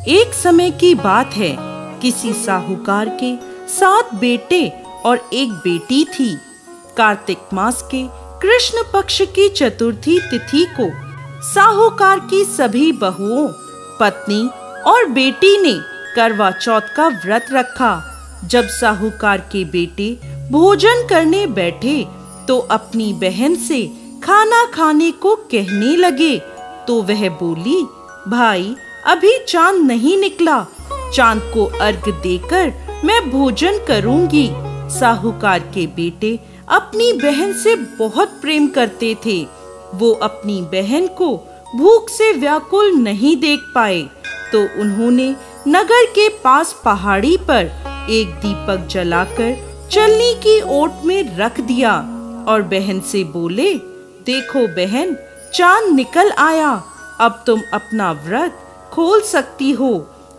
एक समय की बात है, किसी साहूकार के 7 बेटे और एक बेटी थी। कार्तिक मास के कृष्ण पक्ष की चतुर्थी तिथि को साहूकार की सभी बहुओं, पत्नी और बेटी ने करवा चौथ का व्रत रखा। जब साहूकार के बेटे भोजन करने बैठे तो अपनी बहन से खाना खाने को कहने लगे, तो वह बोली, भाई अभी चांद नहीं निकला, चांद को अर्घ देकर मैं भोजन करूंगी। साहूकार के बेटे अपनी बहन से बहुत प्रेम करते थे। वो अपनी बहन को भूख से व्याकुल नहीं देख पाए, तो उन्होंने नगर के पास पहाड़ी पर एक दीपक जलाकर चलनी की ओट में रख दिया और बहन से बोले, देखो बहन, चांद निकल आया, अब तुम अपना व्रत खोल सकती हो।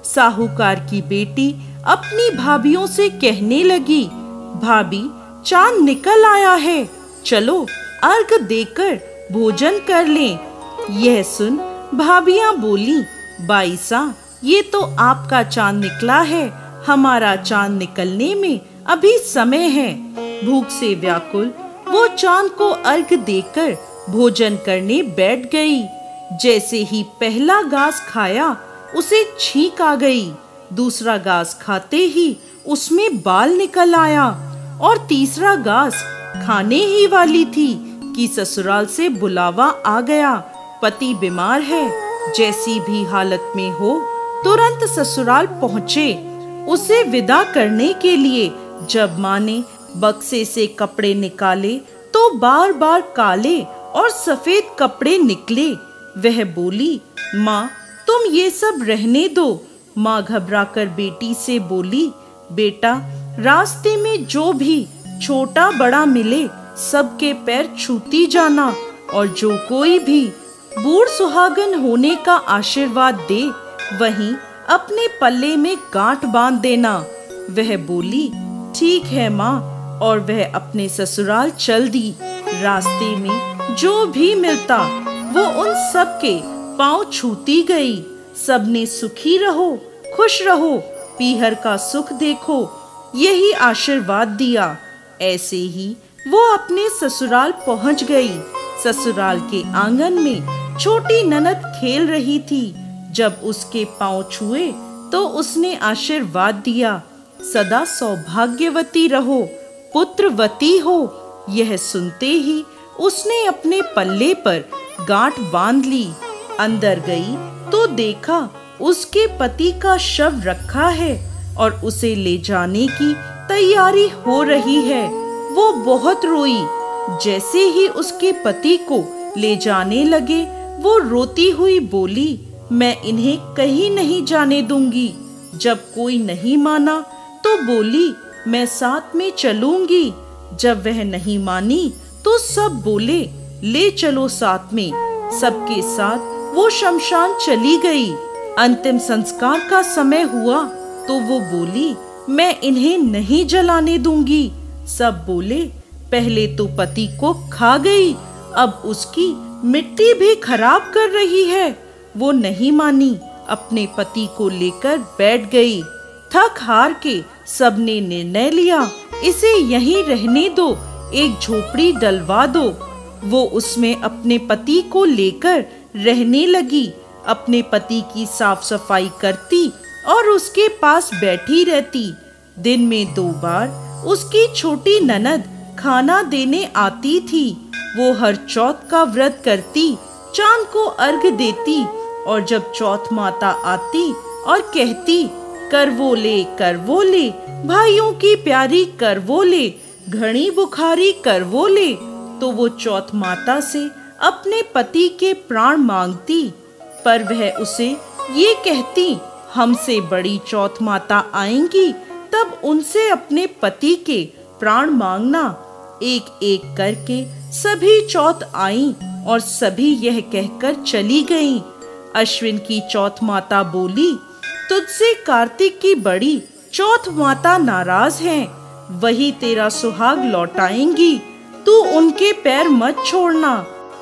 साहूकार की बेटी अपनी भाभियों से कहने लगी, भाभी चांद निकल आया है, चलो अर्घ देकर भोजन कर लें। यह सुन भाभियां बोली, बाईसा ये तो आपका चांद निकला है, हमारा चांद निकलने में अभी समय है। भूख से व्याकुल वो चांद को अर्घ देकर भोजन करने बैठ गई। जैसे ही पहला घास खाया उसे छींक आ गई, दूसरा घास खाते ही उसमें बाल निकल आया और तीसरा घास खाने ही वाली थी कि ससुराल से बुलावा आ गया, पति बीमार है। जैसी भी हालत में हो तुरंत ससुराल पहुँचे उसे विदा करने के लिए। जब माँ ने बक्से से कपड़े निकाले तो बार बार काले और सफेद कपड़े निकले। वह बोली, माँ तुम ये सब रहने दो। माँ घबराकर बेटी से बोली, बेटा रास्ते में जो भी छोटा बड़ा मिले सबके पैर छूती जाना, और जो कोई भी बूढ़ सुहागन होने का आशीर्वाद दे वहीं अपने पल्ले में गांठ बांध देना। वह बोली, ठीक है माँ, और वह अपने ससुराल चल दी। रास्ते में जो भी मिलता वो उन सब के पांव छूती गई। सबने सुखी रहो, खुश रहो, पीहर का सुख देखो, यही आशीर्वाद दिया। ऐसे ही वो अपने ससुराल पहुंच गई। ससुराल के आंगन में छोटी ननद खेल रही थी। जब उसके पांव छुए तो उसने आशीर्वाद दिया, सदा सौभाग्यवती रहो, पुत्रवती हो। यह सुनते ही उसने अपने पल्ले पर गांठ बांध ली। अंदर गई तो देखा उसके पति का शव रखा है और उसे ले जाने की तैयारी हो रही है। वो बहुत रोई। जैसे ही उसके पति को ले जाने लगे वो रोती हुई बोली, मैं इन्हें कहीं नहीं जाने दूंगी। जब कोई नहीं माना तो बोली, मैं साथ में चलूंगी। जब वह नहीं मानी तो सब बोले, ले चलो साथ में। सबके साथ वो शमशान चली गई। अंतिम संस्कार का समय हुआ तो वो बोली, मैं इन्हें नहीं जलाने दूंगी। सब बोले, पहले तो पति को खा गई, अब उसकी मिट्टी भी खराब कर रही है। वो नहीं मानी, अपने पति को लेकर बैठ गई। थक हार के सबने निर्णय लिया, इसे यहीं रहने दो, एक झोपड़ी डलवा दो। वो उसमें अपने पति को लेकर रहने लगी। अपने पति की साफ सफाई करती और उसके पास बैठी रहती। दिन में 2 बार उसकी छोटी ननद खाना देने आती थी। वो हर चौथ का व्रत करती, चांद को अर्घ देती, और जब चौथ माता आती और कहती, करवोले करवोले, भाइयों की प्यारी करवोले, घड़ी बुखारी करवोले, तो वो चौथ माता से अपने पति के प्राण मांगती। पर वह उसे ये कहती, हमसे बड़ी चौथ माता आएंगी तब उनसे अपने पति के प्राण मांगना। एक एक करके सभी चौथ आईं और सभी यह कहकर चली गईं। अश्विन की चौथ माता बोली, तुझसे कार्तिक की बड़ी चौथ माता नाराज हैं, वही तेरा सुहाग लौटाएंगी। तू उनके पैर मत छोड़ना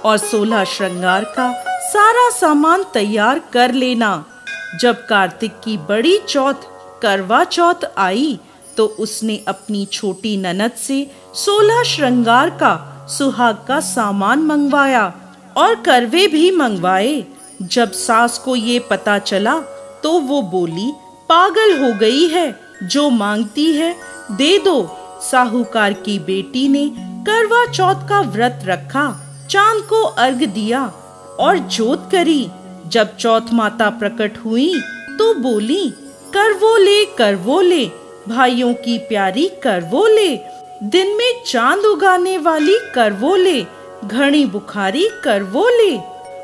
और 16 श्रृंगार का सारा सामान तैयार कर लेना। जब कार्तिक की बड़ी चौथ करवा चौथ आई तो उसने अपनी छोटी ननद से 16 श्रृंगार का सुहाग का सामान मंगवाया और करवे भी मंगवाए। जब सास को ये पता चला तो वो बोली, पागल हो गई है, जो मांगती है दे दो। साहूकार की बेटी ने करवा चौथ का व्रत रखा, चांद को अर्घ दिया और जोत करी। जब चौथ माता प्रकट हुई तो बोली, करवो ले भाइयों की प्यारी करवो ले, दिन में चांद उगाने वाली करवो ले, घड़ी बुखारी करवो ले।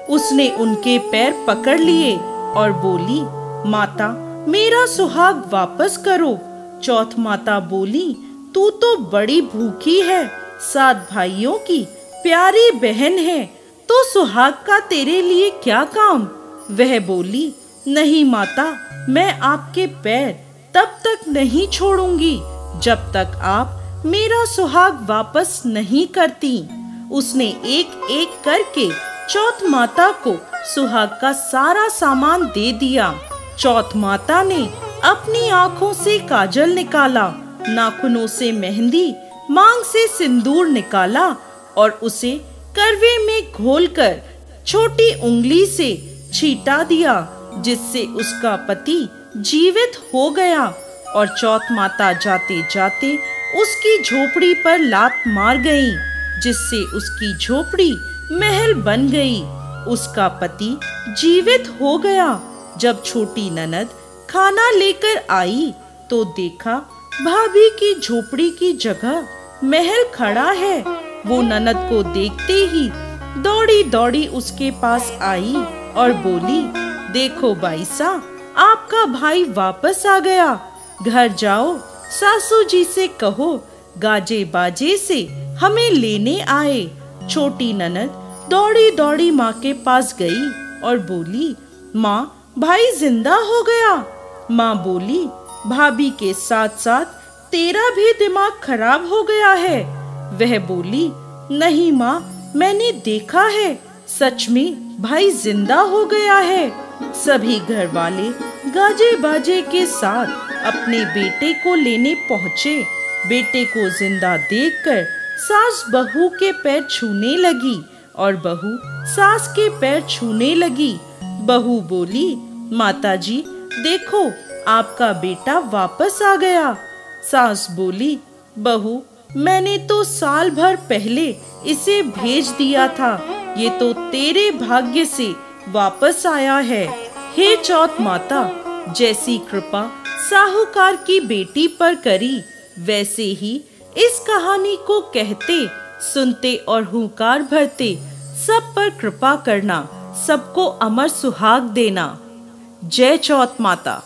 उसने उनके पैर पकड़ लिए और बोली, माता मेरा सुहाग वापस करो। चौथ माता बोली, तू तो बड़ी भूखी है, 7 भाइयों की प्यारी बहन है, तो सुहाग का तेरे लिए क्या काम। वह बोली, नहीं माता, मैं आपके पैर तब तक नहीं छोड़ूंगी जब तक आप मेरा सुहाग वापस नहीं करती। उसने एक एक करके चौथ माता को सुहाग का सारा सामान दे दिया। चौथ माता ने अपनी आंखों से काजल निकाला, नाखूनों से मेहंदी, मांग से सिंदूर निकाला और उसे करवे में घोलकर छोटी उंगली से छींटा दिया, जिससे उसका पति जीवित हो गया। और चौथ माता जाते जाते उसकी झोपड़ी पर लात मार गई, जिससे उसकी झोपड़ी महल बन गई। उसका पति जीवित हो गया। जब छोटी ननद खाना लेकर आई तो देखा भाभी की झोपड़ी की जगह महल खड़ा है। वो ननद को देखते ही दौड़ी दौड़ी उसके पास आई और बोली, देखो बाईसा, आपका भाई वापस आ गया। घर जाओ, सासू जी से कहो गाजे बाजे से हमें लेने आए। छोटी ननद दौड़ी दौड़ी माँ के पास गई और बोली, माँ भाई जिंदा हो गया। माँ बोली, भाभी के साथ साथ तेरा भी दिमाग खराब हो गया है। वह बोली, नहीं माँ, मैंने देखा है, सच में भाई जिंदा हो गया है। सभी घर वाले गाजे बाजे के साथ अपने बेटे को लेने पहुँचे। बेटे को जिंदा देखकर सास बहू के पैर छूने लगी और बहू सास के पैर छूने लगी। बहू बोली, माताजी देखो, आपका बेटा वापस आ गया। सास बोली, बहू मैंने तो साल भर पहले इसे भेज दिया था, ये तो तेरे भाग्य से वापस आया है। हे चौथ माता, जैसी कृपा साहूकार की बेटी पर करी, वैसे ही इस कहानी को कहते, सुनते और हुंकार भरते सब पर कृपा करना, सबको अमर सुहाग देना। जय चौथ माता।